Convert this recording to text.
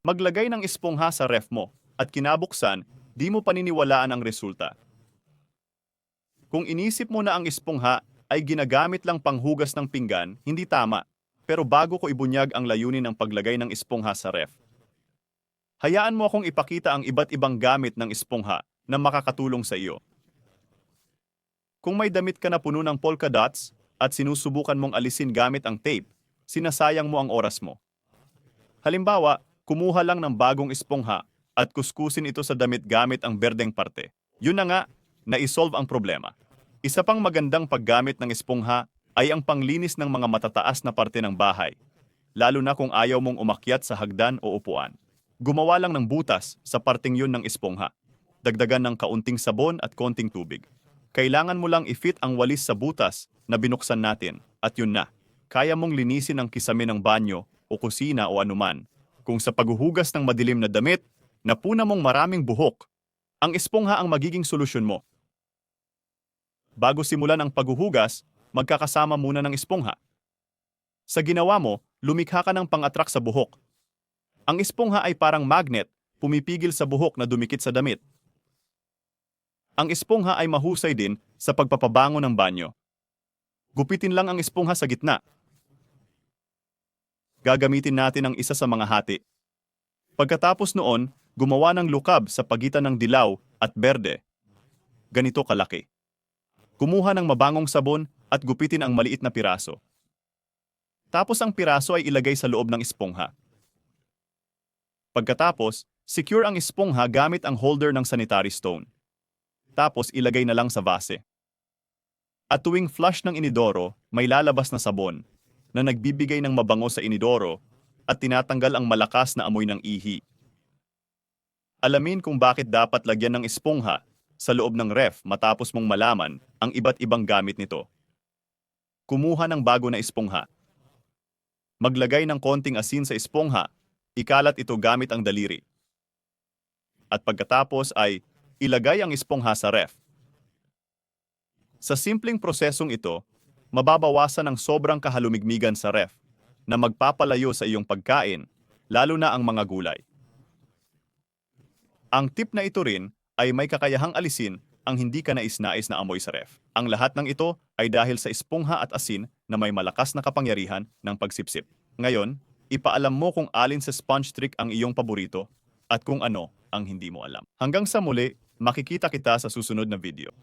Maglagay ng espongha sa ref mo at kinabuksan, di mo paniniwalaan ang resulta. Kung inisip mo na ang espongha ay ginagamit lang panghugas ng pinggan, hindi tama. Pero bago ko ibunyag ang layunin ng paglagay ng espongha sa ref, hayaan mo akong ipakita ang iba't ibang gamit ng espongha na makakatulong sa iyo. Kung may damit ka na puno ng polka dots at sinusubukan mong alisin gamit ang tape, sinasayang mo ang oras mo. Halimbawa, kumuha lang ng bagong espongha at kuskusin ito sa damit gamit ang berdeng parte. Yun na nga, na-isolve ang problema. Isa pang magandang paggamit ng espongha ay ang panglinis ng mga matataas na parte ng bahay, lalo na kung ayaw mong umakyat sa hagdan o upuan. Gumawa lang ng butas sa parteng yun ng espongha. Dagdagan ng kaunting sabon at konting tubig. Kailangan mo lang i-fit ang walis sa butas na binuksan natin at yun na. Kaya mong linisin ang kisame ng banyo o kusina o anuman. Kung sa paghuhugas ng madilim na damit, napuna mong maraming buhok, ang espongha ang magiging solusyon mo. Bago simulan ang paghuhugas, magkakasama muna ng espongha. Sa ginawa mo, lumikha ka ng pang-atrak sa buhok. Ang espongha ay parang magnet, pumipigil sa buhok na dumikit sa damit. Ang espongha ay mahusay din sa pagpapabango ng banyo. Gupitin lang ang espongha sa gitna. Gagamitin natin ang isa sa mga hati. Pagkatapos noon, gumawa ng lukab sa pagitan ng dilaw at berde. Ganito kalaki. Kumuha ng mabangong sabon at gupitin ang maliit na piraso. Tapos ang piraso ay ilagay sa loob ng espongha. Pagkatapos, secure ang espongha gamit ang holder ng sanitary stone. Tapos ilagay na lang sa vase. At tuwing flush ng inidoro, may lalabas na sabon na nagbibigay ng mabango sa inidoro at tinatanggal ang malakas na amoy ng ihi. Alamin kung bakit dapat lagyan ng espongha sa loob ng ref matapos mong malaman ang iba't ibang gamit nito. Kumuha ng bago na espongha. Maglagay ng konting asin sa espongha, ikalat ito gamit ang daliri. At pagkatapos ay ilagay ang espongha sa ref. Sa simpleng prosesong ito, mababawasan ang sobrang kahalumigmigan sa ref na magpapalayo sa iyong pagkain, lalo na ang mga gulay. Ang tip na ito rin ay may kakayahang alisin ang hindi ka nais-nais na amoy sa ref. Ang lahat ng ito ay dahil sa espongha at asin na may malakas na kapangyarihan ng pagsipsip. Ngayon, ipaalam mo kung alin sa sponge trick ang iyong paborito at kung ano ang hindi mo alam. Hanggang sa muli, makikita kita sa susunod na video.